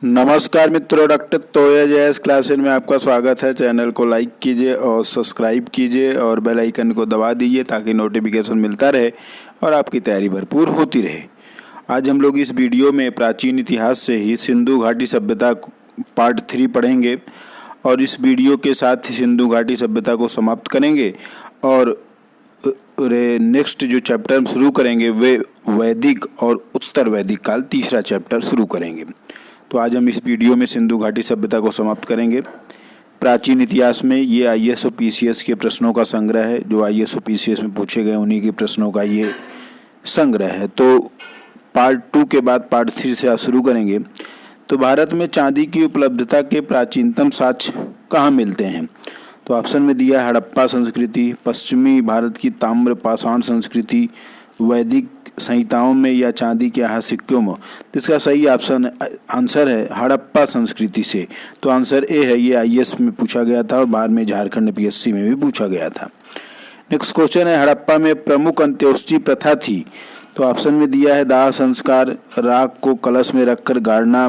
नमस्कार मित्रों, डॉक्टर तोया जयस क्लासेस में आपका स्वागत है। चैनल को लाइक कीजिए और सब्सक्राइब कीजिए और बेल आइकन को दबा दीजिए ताकि नोटिफिकेशन मिलता रहे और आपकी तैयारी भरपूर होती रहे। आज हम लोग इस वीडियो में प्राचीन इतिहास से ही सिंधु घाटी सभ्यता पार्ट 3 पढ़ेंगे और इस वीडियो के साथ ही सिंधु घाटी सभ्यता को समाप्त करेंगे और नेक्स्ट जो चैप्टर हम शुरू करेंगे वे वैदिक और उत्तर वैदिक काल तीसरा चैप्टर शुरू करेंगे। तो आज हम इस वीडियो में सिंधु घाटी सभ्यता को समाप्त करेंगे। प्राचीन इतिहास में ये IAS और PCS के प्रश्नों का संग्रह है। जो IAS और PCS में पूछे गए उन्हीं के प्रश्नों का ये संग्रह है। तो पार्ट 2 के बाद पार्ट 3 से आज शुरू करेंगे। तो भारत में चांदी की उपलब्धता के प्राचीनतम साक्ष्य कहाँ मिलते हैं? तो ऑप्शन में दिया है हड़प्पा संस्कृति, पश्चिमी भारत की ताम्र पाषाण संस्कृति, वैदिक संहिताओं में या चांदी के यहाँ सिक्कों में। तो इसका सही आंसर है हड़प्पा संस्कृति से। तो आंसर ए है। ये IAS में पूछा गया था और बाद में झारखंड PSC में भी पूछा गया था। नेक्स्ट क्वेश्चन है हड़प्पा में प्रमुख अंत्योष्टि प्रथा थी। तो ऑप्शन में दिया है दाह संस्कार, राख को कलश में रखकर गाड़ना,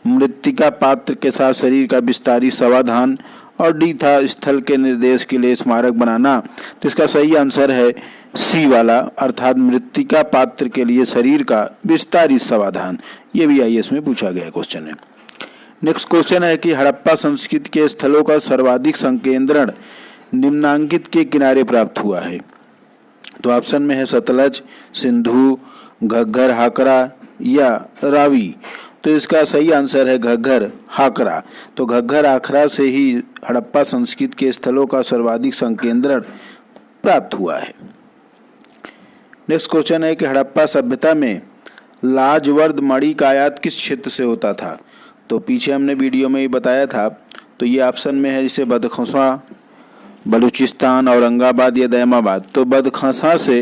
मृत्तिका पात्र के साथ शरीर का विस्तारी समाधान और डी था स्थल के निर्देश के लिए स्मारक बनाना। तो इसका सही आंसर है सी वाला, अर्थात मृत्तिका पात्र के लिए शरीर का विस्तारित समाधान। ये भी IAS में पूछा गया क्वेश्चन है। नेक्स्ट क्वेश्चन है कि हड़प्पा संस्कृति के स्थलों का सर्वाधिक संकेंद्रण निम्नांकित के किनारे प्राप्त हुआ है। तो ऑप्शन में है सतलज, सिंधु, घग्गर, हाकरा या रावी। तो इसका सही आंसर है घग्गर हाकरा। तो घग्गर हाकरा से ही हड़प्पा संस्कृति के स्थलों का सर्वाधिक संकेंद्रण प्राप्त हुआ है। नेक्स्ट क्वेश्चन है कि हड़प्पा सभ्यता में लाजवर्द मणि का आयात किस क्षेत्र से होता था? तो पीछे हमने वीडियो में ही बताया था। तो ये ऑप्शन में है जैसे बदखसा, बलूचिस्तान, औरंगाबाद या दैमाबाद। तो बदखसा से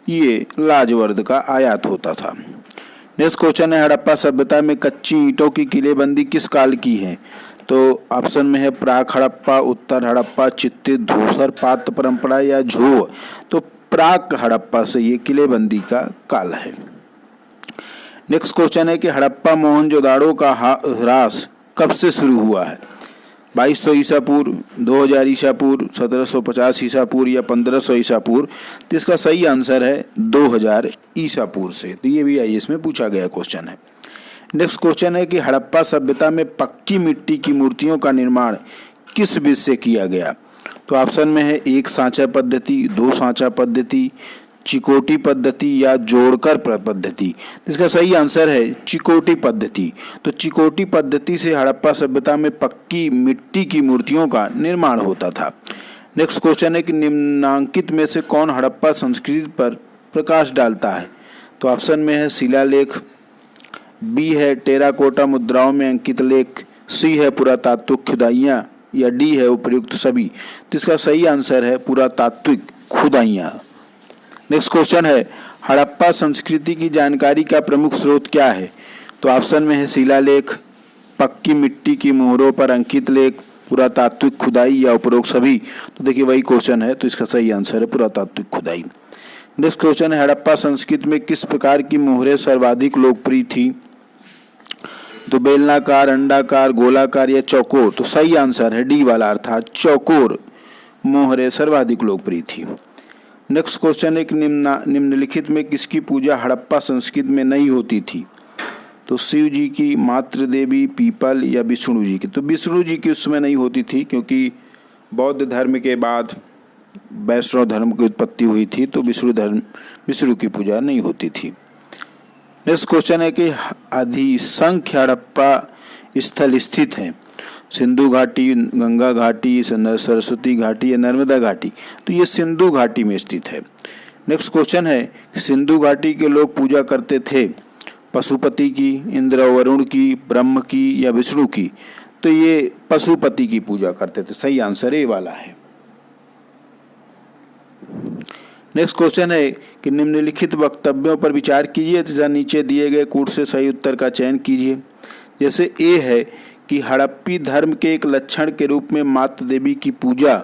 ये लाजवर्द का आयात होता था। नेक्स्ट क्वेश्चन है हड़प्पा सभ्यता में कच्ची ईंटों की किलेबंदी किस काल की है? तो ऑप्शन में है प्राक हड़प्पा, उत्तर हड़प्पा, चित्तित, धूसर, पात्र परंपरा या झोव। तो प्राक हड़प्पा से ये किलेबंदी का काल है। नेक्स्ट क्वेश्चन है कि हड़प्पा मोहनजोदाड़ो का ह्रास कब से शुरू हुआ है? 2200 ईसा पूर्व, 2000 ईसा पूर्व, 1750 ईसा पूर्व या 1500 ईसा पूर्व। तो इसका सही आंसर है 2000 ईसा पूर्व से। तो ये भी IAS में पूछा गया क्वेश्चन है। नेक्स्ट क्वेश्चन है कि हड़प्पा सभ्यता में पक्की मिट्टी की मूर्तियों का निर्माण किस विधि से किया गया? तो ऑप्शन में है एक सांचा पद्धति, दो सांचा पद्धति, चिकोटी पद्धति या जोड़कर पद्धति। इसका सही आंसर है चिकोटी पद्धति। तो चिकोटी पद्धति से हड़प्पा सभ्यता में पक्की मिट्टी की मूर्तियों का निर्माण होता था। नेक्स्ट क्वेश्चन है कि निम्नांकित में से कौन हड़प्पा संस्कृति पर प्रकाश डालता है? तो ऑप्शन में है शिलालेख, बी है टेराकोटा मुद्राओं में अंकित लेख, सी है पुरातात्विक खुदाइयाँ या डी है उपयुक्त सभी। तो इसका सही आंसर है पुरातात्विक खुदाइयाँ। नेक्स्ट क्वेश्चन है हड़प्पा संस्कृति की जानकारी का प्रमुख स्रोत क्या है? तो ऑप्शन में है शिलालेख, पक्की मिट्टी की मोहरों पर अंकित लेख, पुरातात्विक खुदाई या उपरोक्त सभी। तो देखिए वही क्वेश्चन है। तो इसका सही आंसर है पुरातात्विक खुदाई। नेक्स्ट क्वेश्चन है हड़प्पा संस्कृति में किस प्रकार की मोहरें सर्वाधिक लोकप्रिय थी? तो बेलनाकार, अंडाकार, गोलाकार या चौकोर। तो सही आंसर है डी वाला, अर्थात चौकोर मोहरें सर्वाधिक लोकप्रिय थी। नेक्स्ट क्वेश्चन है कि निम्नलिखित में किसकी पूजा हड़प्पा संस्कृति में नहीं होती थी? तो शिव जी की, मातृ देवी, पीपल या विष्णु जी की। तो विष्णु जी की उस समय नहीं होती थी क्योंकि बौद्ध धर्म के बाद वैष्णव धर्म की उत्पत्ति हुई थी। तो विष्णु की पूजा नहीं होती थी। नेक्स्ट क्वेश्चन है कि अधिसंख्य हड़प्पा स्थल स्थित हैं। सिंधु घाटी, गंगा घाटी, सरस्वती घाटी या नर्मदा घाटी। तो ये सिंधु घाटी में स्थित है। नेक्स्ट क्वेश्चन है सिंधु घाटी के लोग पूजा करते थे पशुपति की, इंद्र वरुण की, ब्रह्म की या विष्णु की। तो ये पशुपति की पूजा करते थे। सही आंसर ए वाला है। नेक्स्ट क्वेश्चन है कि निम्नलिखित वक्तव्यों पर विचार कीजिए तथा नीचे दिए गए कूट से सही उत्तर का चयन कीजिए। जैसे ए है कि हड़प्पी धर्म के एक लक्षण के रूप में मातृ देवी की पूजा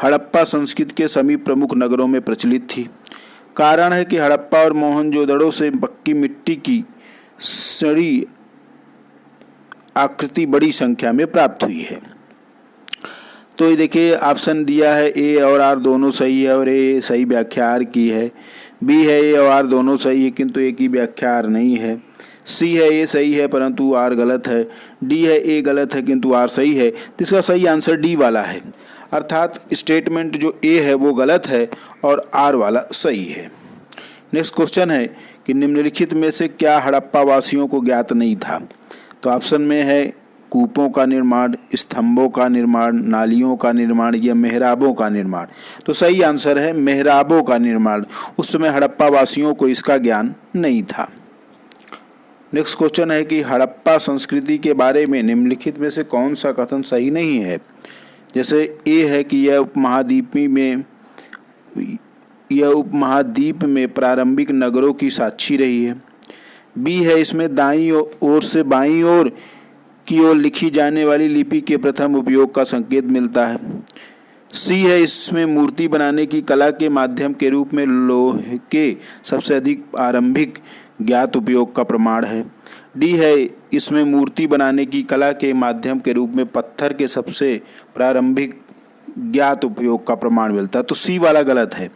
हड़प्पा संस्कृति के सभी प्रमुख नगरों में प्रचलित थी। कारण है कि हड़प्पा और मोहनजोदड़ो से पक्की मिट्टी की सड़ी आकृति बड़ी संख्या में प्राप्त हुई है। तो ये देखिए ऑप्शन दिया है ए और आर दोनों सही है और ए सही व्याख्या आर की है। बी है ए और आर दोनों सही है किंतु ए की व्याख्या आर नहीं है। सी है ए सही है परंतु आर गलत है। डी है ए गलत है किंतु आर सही है। तो इसका सही आंसर डी वाला है, अर्थात स्टेटमेंट जो ए है वो गलत है और आर वाला सही है। नेक्स्ट क्वेश्चन है कि निम्नलिखित में से क्या हड़प्पा वासियों को ज्ञात नहीं था। तो ऑप्शन में है कूपों का निर्माण, स्तंभों का निर्माण, नालियों का निर्माण या मेहराबों का निर्माण। तो सही आंसर है मेहराबों का निर्माण। उस समय हड़प्पा वासियों को इसका ज्ञान नहीं था। नेक्स्ट क्वेश्चन है कि हड़प्पा संस्कृति के बारे में निम्नलिखित में से कौन सा कथन सही नहीं है। जैसे ए है कि यह उपमहाद्वीप में प्रारंभिक नगरों की साक्षी रही है। बी है इसमें दाईं ओर से बाईं ओर की ओर लिखी जाने वाली लिपि के प्रथम उपयोग का संकेत मिलता है। सी है इसमें मूर्ति बनाने की कला के माध्यम के रूप में लोहे के सबसे अधिक आरंभिक ज्ञात उपयोग का प्रमाण है। डी है इसमें मूर्ति बनाने की कला के माध्यम के रूप में पत्थर के सबसे प्रारंभिक ज्ञात उपयोग का प्रमाण मिलता है। तो सी वाला गलत है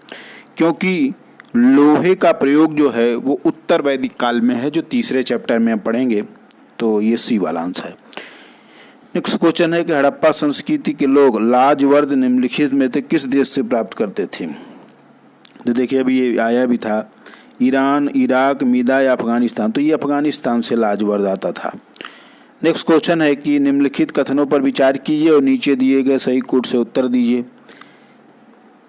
क्योंकि लोहे का प्रयोग जो है वो उत्तर वैदिक काल में है, जो तीसरे चैप्टर में हम पढ़ेंगे। तो ये सी वाला आंसर है। नेक्स्ट क्वेश्चन है कि हड़प्पा संस्कृति के लोग लाजवर्द निम्नलिखित में से किस देश से प्राप्त करते थे। तो देखिए अभी ये आया भी था, ईरान, इराक, मीदा या अफगानिस्तान। तो ये अफगानिस्तान से लाजवर्द आता था। नेक्स्ट क्वेश्चन है कि निम्नलिखित कथनों पर विचार कीजिए और नीचे दिए गए सही कोड से उत्तर दीजिए।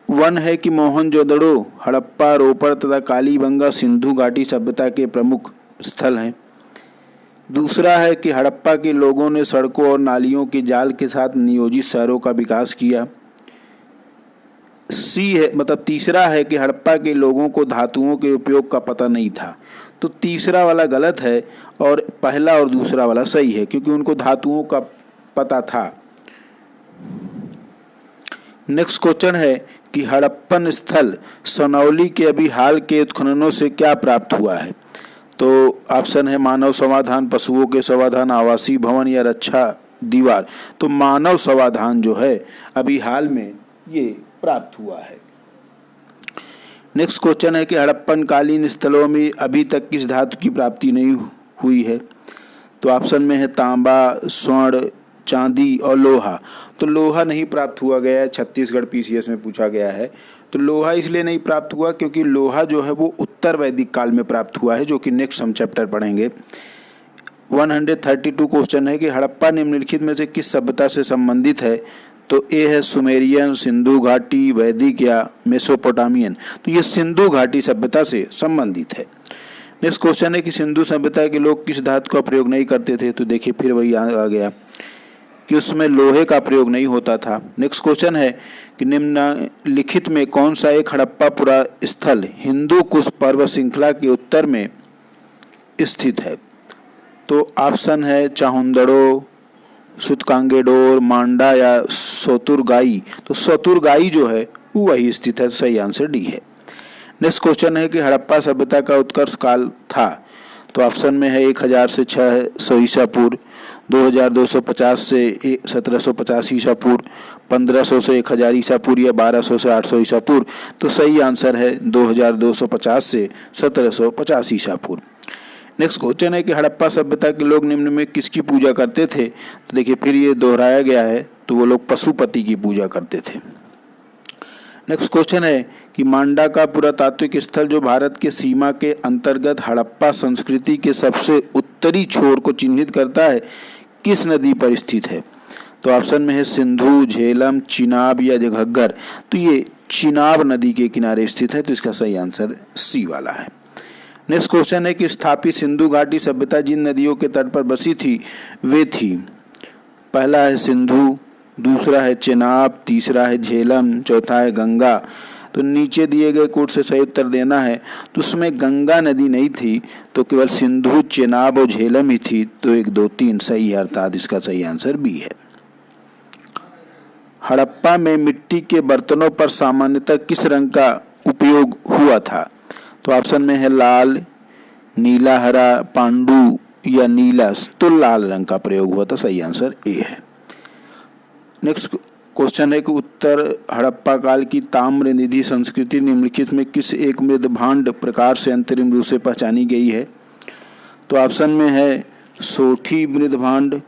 1 है कि मोहनजोदड़ो, हड़प्पा, रोपड़ तथा कालीबंगा सिंधु घाटी सभ्यता के प्रमुख स्थल हैं। दूसरा है कि हड़प्पा के लोगों ने सड़कों और नालियों के जाल के साथ नियोजित शहरों का विकास किया। सी है तीसरा है कि हड़प्पा के लोगों को धातुओं के उपयोग का पता नहीं था। तो तीसरा वाला गलत है और पहला और दूसरा वाला सही है क्योंकि उनको धातुओं का पता था। नेक्स्ट क्वेश्चन है कि हड़प्पन स्थल सनौली के अभी हाल के उत्खननों से क्या प्राप्त हुआ है। तो ऑप्शन है मानव समाधान, पशुओं के समाधान, आवासीय भवन या रक्षा दीवार। तो मानव समाधान जो है अभी हाल में ये प्राप्त हुआ है। नेक्स्ट क्वेश्चन है कि हड़प्पन कालीन स्थलों में अभी तक किस धातु की प्राप्ति नहीं हुई है। तो ऑप्शन में है तांबा, स्वर्ण, चांदी और लोहा। तो लोहा नहीं प्राप्त हुआ गया है, छत्तीसगढ़ पीसीएस में पूछा गया है। तो लोहा इसलिए नहीं प्राप्त हुआ क्योंकि लोहा जो है वो उत्तर वैदिक काल में प्राप्त हुआ है, जो कि नेक्स्ट हम चैप्टर पढ़ेंगे। 132 क्वेश्चन है कि हड़प्पा निम्नलिखित में से किस सभ्यता से संबंधित है। तो ए है सुमेरियन, सिंधु घाटी, वैदिक या मेसोपोटामियन। तो ये सिंधु घाटी सभ्यता से संबंधित है। नेक्स्ट क्वेश्चन है कि सिंधु सभ्यता के लोग किस धातु का प्रयोग नहीं करते थे। तो देखिए फिर वही आ गया कि उसमें लोहे का प्रयोग नहीं होता था। नेक्स्ट क्वेश्चन है कि निम्नलिखित में कौन सा एक हड़प्पा पुरा स्थल हिंदू कुश पर्वत श्रृंखला के उत्तर में स्थित है। तो ऑप्शन है चाहुंदड़ो, सुतकांगेडोर, मांडा या सोतुरगाई। तो सोतुरगाई जो है वो वही स्थित है। सही आंसर डी है। नेक्स्ट क्वेश्चन है कि हड़प्पा सभ्यता का उत्कर्ष काल था। तो ऑप्शन में है 1000 से 600 ईसा पूर्व, 2250 से 1750 ईसा पूर्व, 1500 से 1000 ईसा पूर्व या 1200 से 800 ईसा पूर्व। तो सही आंसर है 2250 से 1750 ईसा पूर्व। नेक्स्ट क्वेश्चन है कि हड़प्पा सभ्यता के लोग निम्न में किसकी पूजा करते थे। तो देखिए फिर ये दोहराया गया है, तो वो लोग पशुपति की पूजा करते थे। नेक्स्ट क्वेश्चन है कि मांडा का पुरातात्विक स्थल जो भारत के सीमा के अंतर्गत हड़प्पा संस्कृति के सबसे उत्तरी छोर को चिन्हित करता है, किस नदी पर स्थित है। तो ऑप्शन में है सिंधु, झेलम, चिनाब या घग्गर। तो ये चिनाब नदी के किनारे स्थित है। तो इसका सही आंसर सी वाला है। नेक्स्ट क्वेश्चन है कि स्थापित सिंधु घाटी सभ्यता जिन नदियों के तट पर बसी थी वे थी। पहला है सिंधु, दूसरा है चेनाब, तीसरा है झेलम, चौथा है गंगा। तो नीचे दिए गए कोड से सही उत्तर देना है। तो उसमें गंगा नदी नहीं थी, तो केवल सिंधु, चेनाब और झेलम ही थी। तो 1, 2, 3 सही है, अर्थात इसका सही आंसर बी है। हड़प्पा में मिट्टी के बर्तनों पर सामान्यतः किस रंग का उपयोग हुआ था। तो ऑप्शन में है लाल, नीला, हरा, पांडु, या नीला, तो लाल रंग का प्रयोग हुआ था। सही आंसर ए है। नेक्स्ट क्वेश्चन है कि उत्तर हड़प्पा काल की ताम्र निधि संस्कृति निम्नलिखित में किस एक मृद भांड प्रकार से अंतरिम रूप से पहचानी गई है? तो ऑप्शन में है सोठी मृद भांड,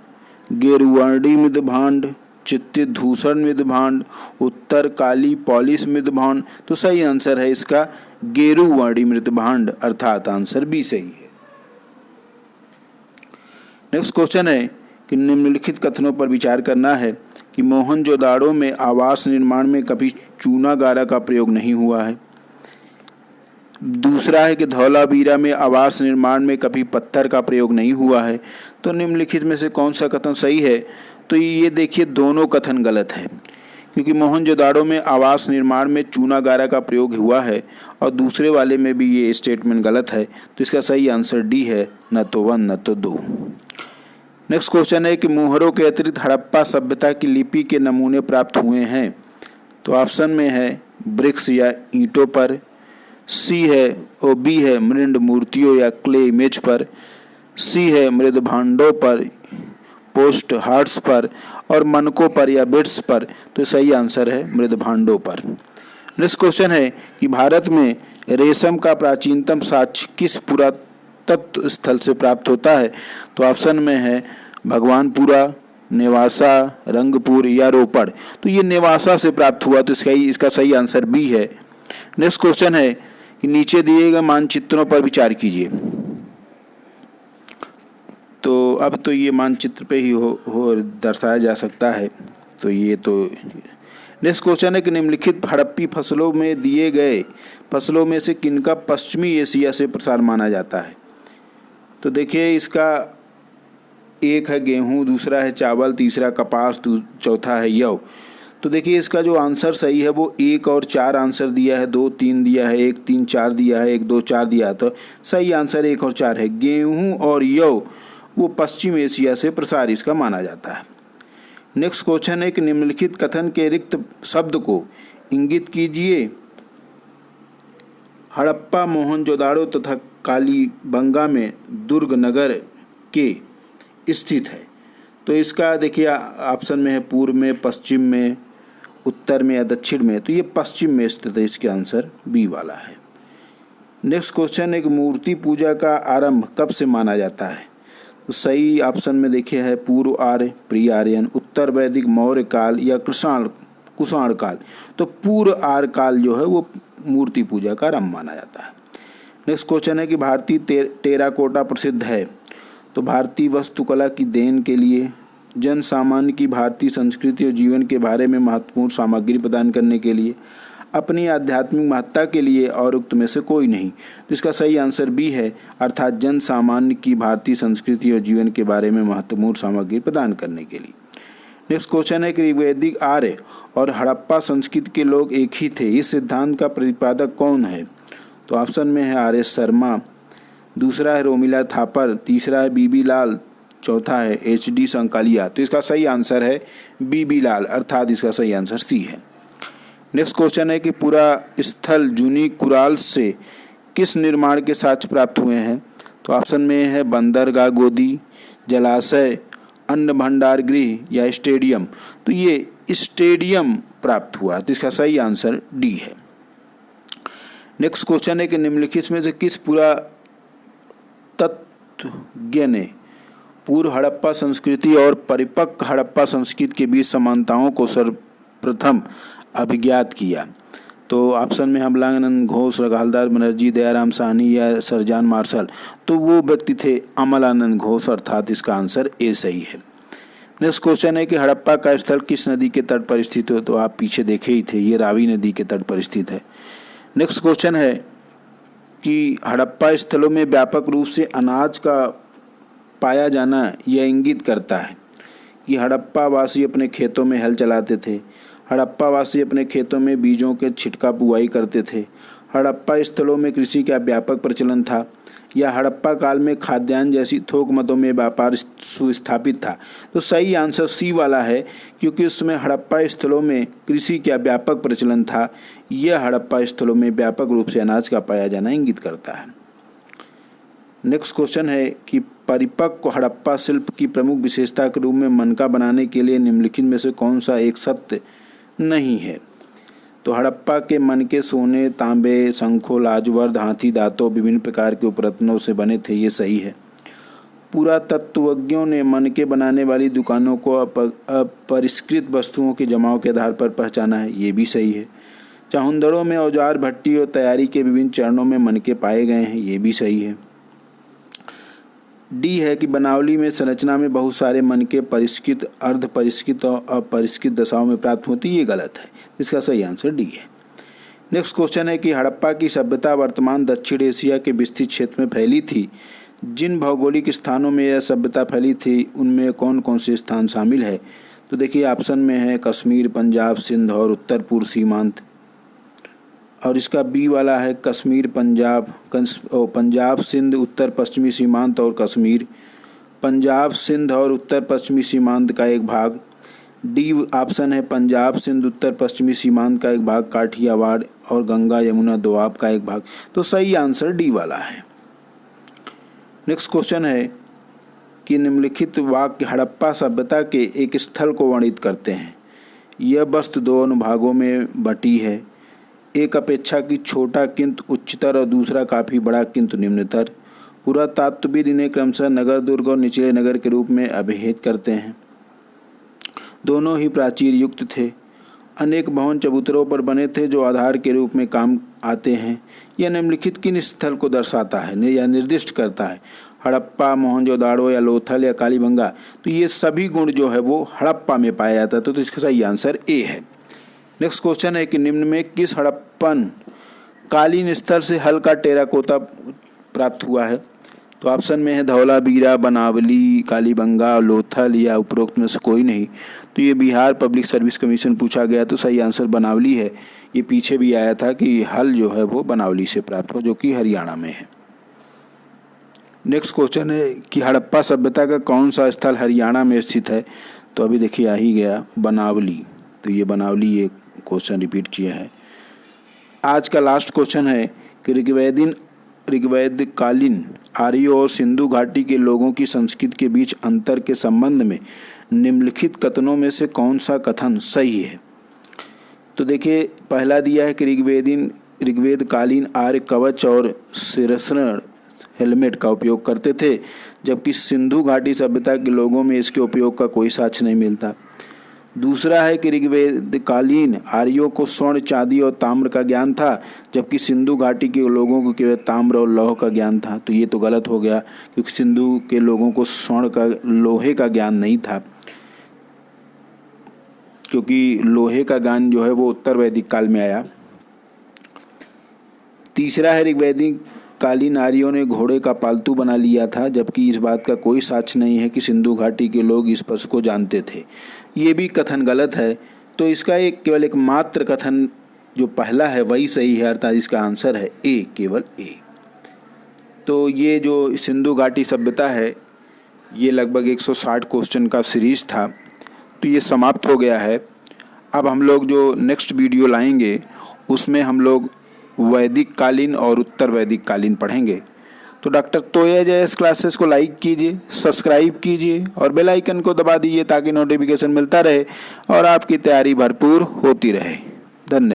गेरुवर्णी मृद भांड, चित्तित धूसर मृद भांड, उत्तर काली पॉलिश मृद भांड। तो सही आंसर है इसका गेरुवर्णी मृद भांड, अर्थात आंसर बी सही है। नेक्स्ट क्वेश्चन है कि निम्नलिखित कथनों पर विचार करना है कि मोहनजोदाड़ो में आवास निर्माण में कभी चूना गारा का प्रयोग नहीं हुआ है। दूसरा है कि धौलावीरा में आवास निर्माण में कभी पत्थर का प्रयोग नहीं हुआ है। तो निम्नलिखित में से कौन सा कथन सही है? तो ये देखिए दोनों कथन गलत है, क्योंकि मोहनजोदाड़ो में आवास निर्माण में चूना गारा का प्रयोग हुआ है और दूसरे वाले में भी ये स्टेटमेंट गलत है। तो इसका सही आंसर डी है, न तो 1 न तो 2। नेक्स्ट क्वेश्चन है कि मुहरों के अतिरिक्त हड़प्पा सभ्यता की लिपि के नमूने प्राप्त हुए हैं। तो ऑप्शन में है ब्रिक्स या ईंटों पर, सी है और बी है मृद मूर्तियों या क्ले इमेज पर, सी है मृद भांडों पर, पोस्ट हार्ट्स पर, और मनकों पर या बिट्स पर। तो सही आंसर है मृद भांडों पर। नेक्स्ट क्वेश्चन है कि भारत में रेशम का प्राचीनतम साक्ष्य किस पुरातत्व स्थल से प्राप्त होता है? तो ऑप्शन में है भगवानपुरा, नेवासा, रंगपुर या रोपड़। तो ये नेवासा से प्राप्त हुआ, तो इसका सही आंसर बी है। नेक्स्ट क्वेश्चन है कि नीचे दिए गए मानचित्रों पर विचार कीजिए। तो अब तो ये मानचित्र पे ही हो दर्शाया जा सकता है। तो ये तो नेक्स्ट क्वेश्चन है कि निम्नलिखित हड़प्पी फसलों में दिए गए फसलों में से किनका पश्चिमी एशिया से प्रसार माना जाता है? तो देखिए इसका एक है गेहूं, दूसरा है चावल, तीसरा कपास, चौथा है यव। तो देखिए इसका जो आंसर सही है वो 1 और 4 आंसर दिया है, 2 3 दिया है, 1 3 4 दिया है, 1 2 4 दिया है। तो सही आंसर 1 और 4 है। गेहूं और यव वो पश्चिम एशिया से प्रसार इसका माना जाता है। नेक्स्ट क्वेश्चन है कि निम्नलिखित कथन के रिक्त शब्द को इंगित कीजिए। हड़प्पा मोहनजोदाड़ो तथा कालीबंगा में दुर्ग नगर के स्थित है। तो इसका देखिए ऑप्शन में है पूर्व में, पश्चिम में, उत्तर में या दक्षिण में। तो ये पश्चिम में स्थित है, इसके आंसर बी वाला है। नेक्स्ट क्वेश्चन है कि मूर्ति पूजा का आरंभ कब से माना जाता है? तो सही ऑप्शन में देखिए है पूर्व आर्य, प्री आर्यन, उत्तर वैदिक मौर्य काल या कुषाण काल। तो पूर्व आर्य काल जो है वो मूर्ति पूजा का आरंभ माना जाता है। नेक्स्ट क्वेश्चन है कि भारतीय टेराकोटा प्रसिद्ध है। तो भारतीय वास्तुकला की देन के लिए, जन सामान्य की भारतीय संस्कृति और जीवन के बारे में महत्वपूर्ण सामग्री प्रदान करने के लिए, अपनी आध्यात्मिक महत्ता के लिए और उक्त में से कोई नहीं। तो इसका सही आंसर बी है, अर्थात जन सामान्य की भारतीय संस्कृति और जीवन के बारे में महत्वपूर्ण सामग्री प्रदान करने के लिए। नेक्स्ट क्वेश्चन है कि वैदिक आर्य और हड़प्पा संस्कृति के लोग एक ही थे, इस सिद्धांत का प्रतिपादक कौन है? तो ऑप्शन में है आर एस शर्मा, दूसरा है रोमिला थापर, तीसरा है बीबी लाल, चौथा है HD संकालिया। तो इसका सही आंसर है बीबी लाल, अर्थात इसका सही आंसर सी है। नेक्स्ट क्वेश्चन है कि पूरा स्थल जूनी कुराल से किस निर्माण के साक्ष्य प्राप्त हुए हैं? तो ऑप्शन में है बंदरगाह गोदी, जलाशय, अन्न भंडार गृह या स्टेडियम। तो ये स्टेडियम प्राप्त हुआ, तो इसका सही आंसर डी है। नेक्स्ट क्वेश्चन है कि निम्नलिखित में से किस पूरा तत्वज्ञ ने पूर्व हड़प्पा संस्कृति और परिपक्व हड़प्पा संस्कृति के बीच समानताओं को सर्वप्रथम अभिज्ञात किया? तो ऑप्शन में अमलानंद घोष, रघुलाल बनर्जी, दयाराम साहनी या सरजान मार्शल। तो वो व्यक्ति थे अमलानंद घोष, अर्थात इसका आंसर ए सही है। नेक्स्ट क्वेश्चन है कि हड़प्पा का स्थल किस नदी के तट पर स्थित हो? तो आप पीछे देखे ही थे, ये रावी नदी के तट पर स्थित है। नेक्स्ट क्वेश्चन है कि हड़प्पा स्थलों में व्यापक रूप से अनाज का पाया जाना यह इंगित करता है कि हड़प्पा वासी अपने खेतों में हल चलाते थे, हड़प्पा वासी अपने खेतों में बीजों के छिटका बुआई करते थे, हड़प्पा स्थलों में कृषि का व्यापक प्रचलन था, या हड़प्पा काल में खाद्यान्न जैसी थोक मतों में व्यापार सुस्थापित था। तो सही आंसर सी वाला है, क्योंकि उस समय हड़प्पा स्थलों में कृषि का व्यापक प्रचलन था। यह हड़प्पा स्थलों में व्यापक रूप से अनाज का पाया जाना इंगित करता है। नेक्स्ट क्वेश्चन है कि परिपक्व हड़प्पा शिल्प की प्रमुख विशेषता के रूप में मनका बनाने के लिए निम्नलिखित में से कौन सा एक सत्य नहीं है? तो हड़प्पा के मनके सोने, तांबे, शंखों, लाजवर्द, हाथी दांतों, विभिन्न प्रकार के उपरत्नों से बने थे, ये सही है। पुरातत्वज्ञों ने मनके बनाने वाली दुकानों को अपरिष्कृत वस्तुओं के जमाव के आधार पर पहचाना है, ये भी सही है। चाहुंदड़ों में औजार, भट्टी और तैयारी के विभिन्न चरणों में मनके पाए गए हैं, ये भी सही है। डी है कि बनावली में संरचना में बहुत सारे मनके परिष्कृत, अर्ध परिष्कृत और अपरिष्कृत दशाओं में प्राप्त होती, ये गलत है। इसका सही आंसर डी है। नेक्स्ट क्वेश्चन है कि हड़प्पा की सभ्यता वर्तमान दक्षिण एशिया के विस्तृत क्षेत्र में फैली थी। जिन भौगोलिक स्थानों में यह सभ्यता फैली थी उनमें कौन कौन से स्थान शामिल है? तो देखिए ऑप्शन में है कश्मीर, पंजाब, सिंध और उत्तर पूर्व सीमांत। और इसका बी वाला है कश्मीर, पंजाब, सिंध, उत्तर पश्चिमी सीमांत और कश्मीर। पंजाब, सिंध और उत्तर पश्चिमी सीमांत का एक भाग। डी ऑप्शन है पंजाब, सिंध, उत्तर पश्चिमी सीमांत का एक भाग, काठियावाड़ और गंगा यमुना दोआब का एक भाग। तो सही आंसर डी वाला है। नेक्स्ट क्वेश्चन है कि निम्नलिखित वाक्य हड़प्पा सभ्यता के एक स्थल को वर्णित करते हैं। यह वस्तु दो अनुभागों में बटी है, एक अपेक्षाकृत छोटा किंतु उच्चतर और दूसरा काफ़ी बड़ा किंतु निम्नतर। पुरातत्वविद इन्हें क्रमशः नगर दुर्ग और निचले नगर के रूप में अभिहित करते हैं। दोनों ही प्राचीर युक्त थे। अनेक भवन चबूतरों पर बने थे जो आधार के रूप में काम आते हैं। यह निम्नलिखित किन स्थल को दर्शाता है या निर्दिष्ट करता है? हड़प्पा, मोहनजोदाड़ो या लोथल या कालीबंगा। तो ये सभी गुण जो है वो हड़प्पा में पाया जाता था, तो इसका सही आंसर ए है। नेक्स्ट क्वेश्चन है कि निम्न में किस हड़प्पन कालीन स्थल से हल्का टेराकोटा प्राप्त हुआ है? तो ऑप्शन में है धौलावीरा, बनावली, कालीबंगा, लोथल या उपरोक्त में से कोई नहीं। तो ये बिहार पब्लिक सर्विस कमीशन पूछा गया, तो सही आंसर बनावली है। ये पीछे भी आया था कि हल जो है वो बनावली से प्राप्त हो, जो कि हरियाणा में है। नेक्स्ट क्वेश्चन है कि हड़प्पा सभ्यता का कौन सा स्थल हरियाणा में स्थित है? तो अभी देखिए आ ही गया बनावली। तो ये बनावली ये क्वेश्चन रिपीट किया है। आज का लास्ट क्वेश्चन है कि ऋग्वेदकालीन आर्यों और सिंधु घाटी के लोगों की संस्कृति के बीच अंतर के संबंध में निम्नलिखित कथनों में से कौन सा कथन सही है? तो देखिए पहला दिया है कि ऋग्वेदकालीन आर्य कवच और शिरस्त्र हेलमेट का उपयोग करते थे, जबकि सिंधु घाटी सभ्यता के लोगों में इसके उपयोग का कोई साक्ष्य नहीं मिलता। दूसरा है कि ऋग्वेदकालीन आर्यों को स्वर्ण, चांदी और ताम्र का ज्ञान था, जबकि सिंधु घाटी के लोगों को केवल ताम्र और लौह का ज्ञान था। तो ये तो गलत हो गया, क्योंकि सिंधु के लोगों को लोहे का ज्ञान नहीं था, क्योंकि लोहे का ज्ञान जो है वो उत्तर वैदिक काल में आया। तीसरा है ऋग्वेदिक कालीन आर्यों ने घोड़े का पालतू बना लिया था, जबकि इस बात का कोई साक्ष्य नहीं है कि सिंधु घाटी के लोग इस पशु को जानते थे। ये भी कथन गलत है। तो इसका केवल एक मात्र कथन जो पहला है वही सही है, अर्थात इसका आंसर है ए, केवल ए। तो ये जो सिंधु घाटी सभ्यता है ये लगभग 160 क्वेश्चन का सीरीज था, तो ये समाप्त हो गया है। अब हम लोग जो नेक्स्ट वीडियो लाएंगे उसमें हम लोग वैदिक कालीन और उत्तर वैदिक कालीन पढ़ेंगे। तो डॉक्टर तोया जयस क्लासेस को लाइक कीजिए, सब्सक्राइब कीजिए और बेल आइकन को दबा दीजिए ताकि नोटिफिकेशन मिलता रहे और आपकी तैयारी भरपूर होती रहे।